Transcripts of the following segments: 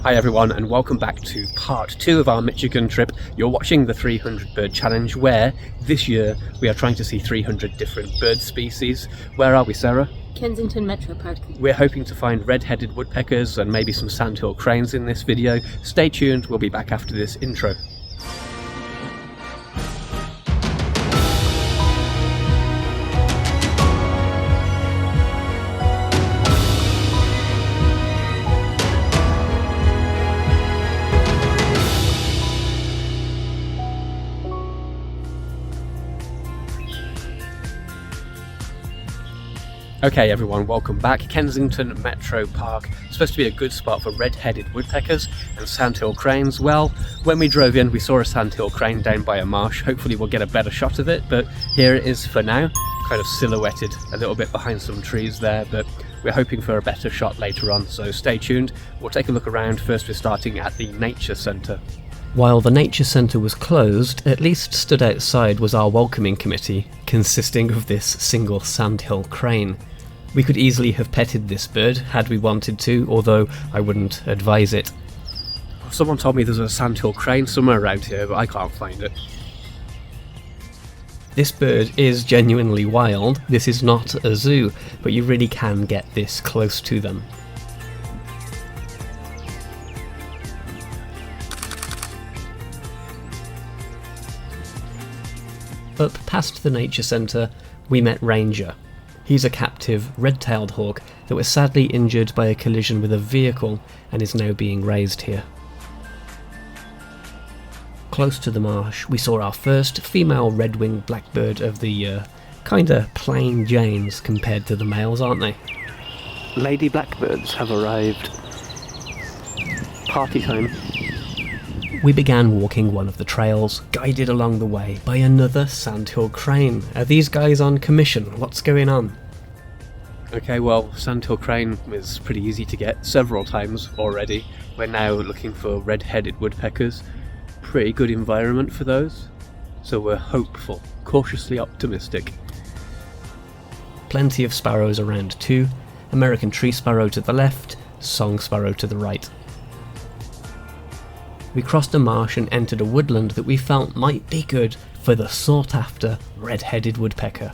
Hi everyone, and welcome back to part 2 of our Michigan trip. You're watching the 300 bird challenge, where this year we are trying to see 300 different bird species. Where are we, Sarah? Kensington Metro Park. We're hoping to find red-headed woodpeckers and maybe some Sandhill cranes in this video. Stay tuned, we'll be back after this intro. Okay everyone, welcome back. Kensington Metro Park, supposed to be a good spot for red-headed woodpeckers and sandhill cranes. Well, when we drove in we saw a sandhill crane down by a marsh. Hopefully we'll get a better shot of it, but here it is for now, kind of silhouetted a little bit behind some trees there, but we're hoping for a better shot later on, so stay tuned. We'll take a look around. First we're starting at the Nature Centre. While the Nature Centre was closed, at least stood outside was our welcoming committee, consisting of this single sandhill crane. We could easily have petted this bird had we wanted to, although I wouldn't advise it. Someone told me there's a sandhill crane somewhere around here, but I can't find it. This bird is genuinely wild. This is not a zoo, but you really can get this close to them. Up past the Nature Centre, we met Ranger. He's a captive red-tailed hawk that was sadly injured by a collision with a vehicle and is now being raised here. Close to the marsh, we saw our first female red-winged blackbird of the year. Kinda plain Janes compared to the males, aren't they? Lady blackbirds have arrived. Party time. We began walking one of the trails, guided along the way by another sandhill crane. Are these guys on commission? What's going on? Okay, well, sandhill crane is pretty easy to get several times already. We're now looking for red-headed woodpeckers. Pretty good environment for those. So we're hopeful, cautiously optimistic. Plenty of sparrows around too. American tree sparrow to the left, song sparrow to the right. We crossed a marsh and entered a woodland that we felt might be good for the sought-after red-headed woodpecker.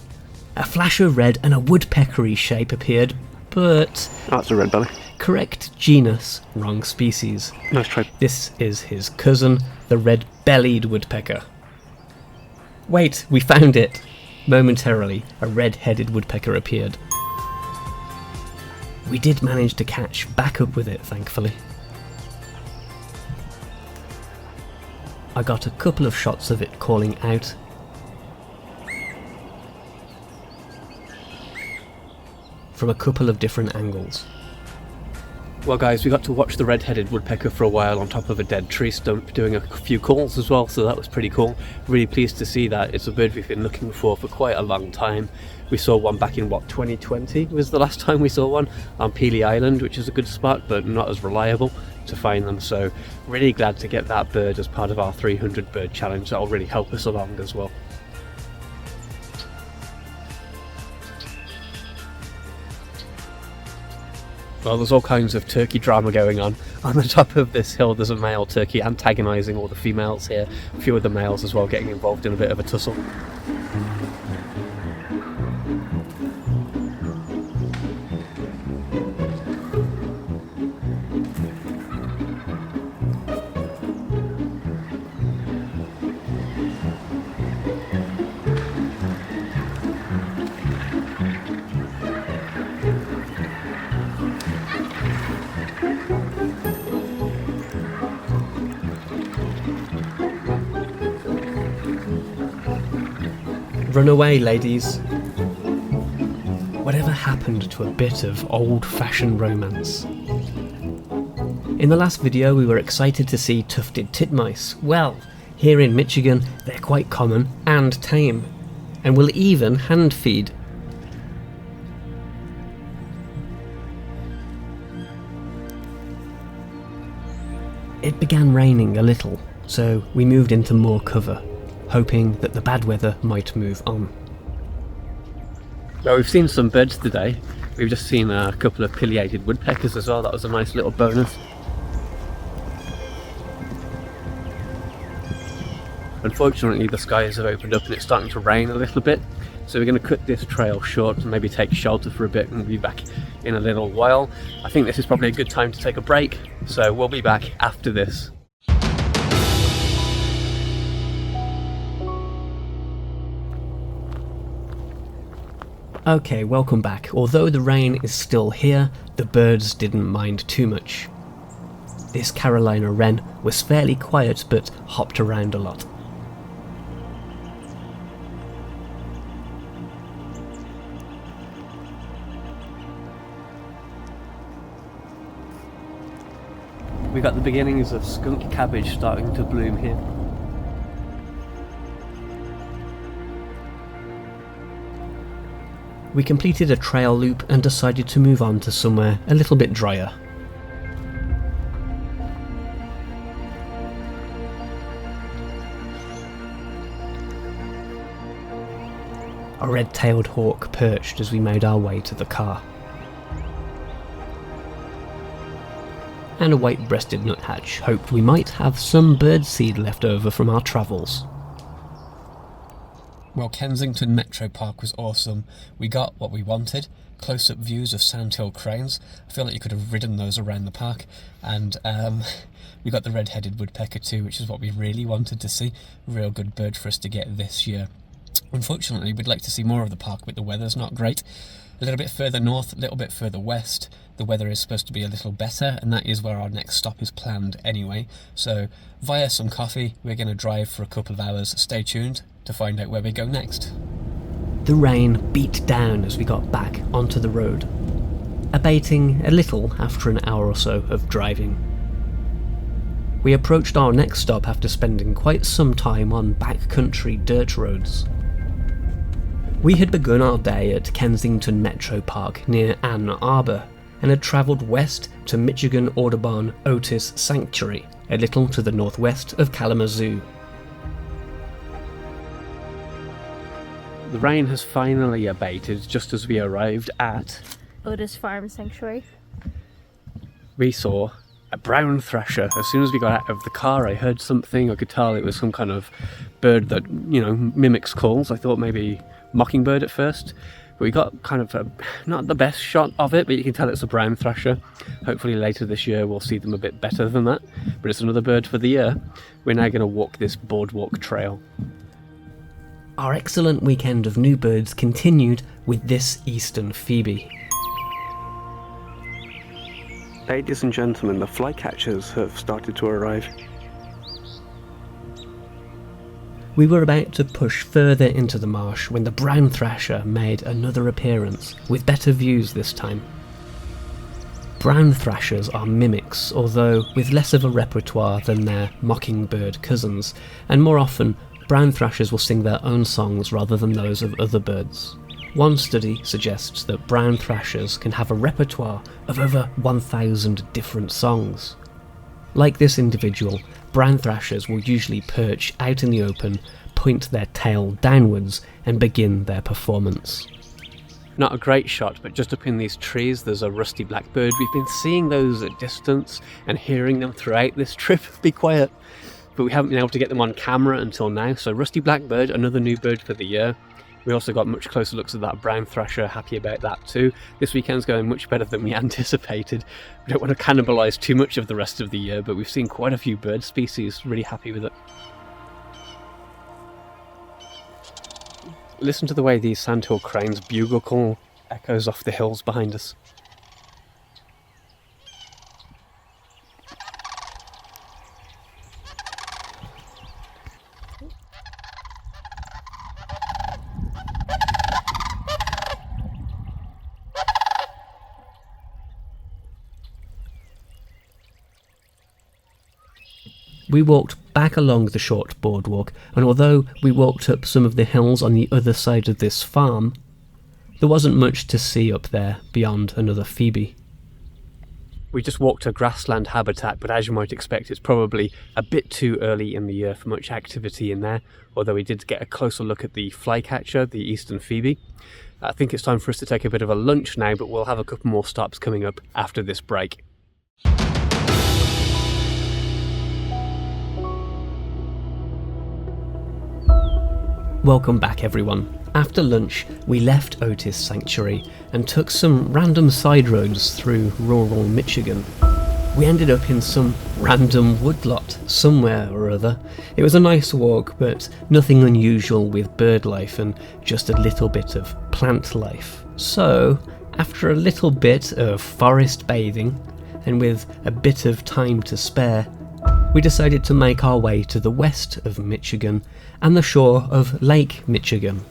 A flash of red and a woodpeckery shape appeared, but... Oh, that's a red belly. Correct genus, wrong species. Nice try. This is his cousin, the red-bellied woodpecker. Wait, we found it! Momentarily, a red-headed woodpecker appeared. We did manage to catch back up with it, thankfully. I got a couple of shots of it calling out. From a couple of different angles. Well guys, we got to watch the red-headed woodpecker for a while on top of a dead tree stump, doing a few calls as well, so that was pretty cool. Really pleased to see that. It's a bird we've been looking for quite a long time. We saw one back in, 2020 was the last time we saw one, on Peely Island, which is a good spot, but not as reliable to find them, so really glad to get that bird as part of our 300 bird challenge. That'll really help us along as well. Well, there's all kinds of turkey drama going on. On the top of this hill there's a male turkey antagonising all the females here. A few of the males as well getting involved in a bit of a tussle. Run away, ladies. Whatever happened to a bit of old-fashioned romance? In the last video we were excited to see tufted titmice. Well, here in Michigan they're quite common and tame, and will even hand feed. It began raining a little, so we moved into more cover, hoping that the bad weather might move on. Well, we've seen some birds today. We've just seen a couple of pileated woodpeckers as well. That was a nice little bonus. Unfortunately, the skies have opened up and it's starting to rain a little bit, so we're going to cut this trail short and maybe take shelter for a bit, and we'll be back in a little while. I think this is probably a good time to take a break, so we'll be back after this. Okay, welcome back. Although the rain is still here, the birds didn't mind too much. This Carolina wren was fairly quiet but hopped around a lot. We got the beginnings of skunk cabbage starting to bloom here. We completed a trail loop and decided to move on to somewhere a little bit drier. A red-tailed hawk perched as we made our way to the car. And a white-breasted nuthatch hoped we might have some birdseed left over from our travels. Well, Kensington Metro Park was awesome. We got what we wanted, close-up views of Sandhill Cranes. I feel like you could have ridden those around the park. And we got the red-headed woodpecker too, which is what we really wanted to see. Real good bird for us to get this year. Unfortunately, we'd like to see more of the park, but the weather's not great. A little bit further north, a little bit further west, the weather is supposed to be a little better, and that is where our next stop is planned anyway. So, via some coffee, we're going to drive for a couple of hours. Stay tuned to find out where we go next. The rain beat down as we got back onto the road, abating a little after an hour or so of driving. We approached our next stop after spending quite some time on backcountry dirt roads. We had begun our day at Kensington Metro Park near Ann Arbor and had travelled west to Michigan Audubon Otis Sanctuary, a little to the northwest of Kalamazoo. The rain has finally abated just as we arrived at Otis Farm Sanctuary. We saw a brown thrasher. As soon as we got out of the car, I heard something. I could tell it was some kind of bird that, mimics calls. I thought maybe mockingbird at first, but we got kind of not the best shot of it, but you can tell it's a brown thrasher. Hopefully later this year we'll see them a bit better than that, but it's another bird for the year. We're now going to walk this boardwalk trail. Our excellent weekend of new birds continued with this eastern phoebe. Ladies and gentlemen, the flycatchers have started to arrive. We were about to push further into the marsh when the brown thrasher made another appearance, with better views this time. Brown thrashers are mimics, although with less of a repertoire than their mockingbird cousins, and more often brown thrashers will sing their own songs rather than those of other birds. One study suggests that brown thrashers can have a repertoire of over 1,000 different songs. Like this individual, brown thrashers will usually perch out in the open, point their tail downwards, and begin their performance. Not a great shot, but just up in these trees there's a rusty blackbird. We've been seeing those at distance and hearing them throughout this trip. Be quiet. But we haven't been able to get them on camera until now. So rusty blackbird, another new bird for the year. We also got much closer looks at that brown thrasher, happy about that too. This weekend's going much better than we anticipated. We don't want to cannibalise too much of the rest of the year, but we've seen quite a few bird species, really happy with it. Listen to the way these Sandhill Cranes bugle call echoes off the hills behind us. We walked back along the short boardwalk, and although we walked up some of the hills on the other side of this farm, there wasn't much to see up there beyond another phoebe. We just walked a grassland habitat, but as you might expect, it's probably a bit too early in the year for much activity in there, although we did get a closer look at the flycatcher, the eastern phoebe. I think it's time for us to take a bit of a lunch now, but we'll have a couple more stops coming up after this break. Welcome back everyone. After lunch, we left Otis Sanctuary and took some random side roads through rural Michigan. We ended up in some random woodlot somewhere or other. It was a nice walk, but nothing unusual with bird life and just a little bit of plant life. So, after a little bit of forest bathing, and with a bit of time to spare, we decided to make our way to the west of Michigan and the shore of Lake Michigan.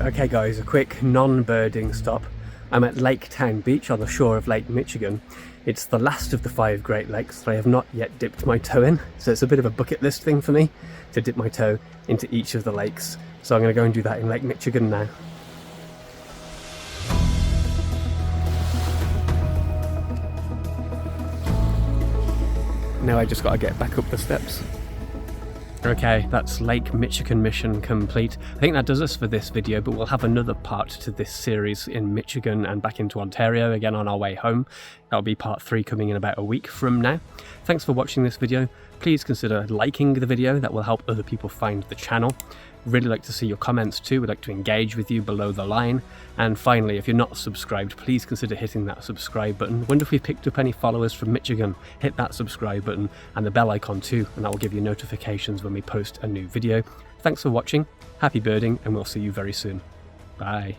Okay guys, a quick non-birding stop. I'm at Lake Town Beach on the shore of Lake Michigan. It's the last of the 5 Great Lakes that I have not yet dipped my toe in, so it's a bit of a bucket list thing for me to dip my toe into each of the lakes. So I'm going to go and do that in Lake Michigan now. Now I just got to get back up the steps. Okay, that's Lake Michigan mission complete. I think that does us for this video, but we'll have another part to this series in Michigan and back into Ontario again on our way home. That'll be part 3 coming in about a week from now. Thanks for watching this video. Please consider liking the video, that will help other people find the channel. Really like to see your comments too, we'd like to engage with you below the line. And finally, if you're not subscribed, please consider hitting that subscribe button. Wonder if we've picked up any followers from Michigan. Hit that subscribe button and the bell icon too, and that will give you notifications when we post a new video. Thanks for watching, happy birding, and we'll see you very soon. Bye.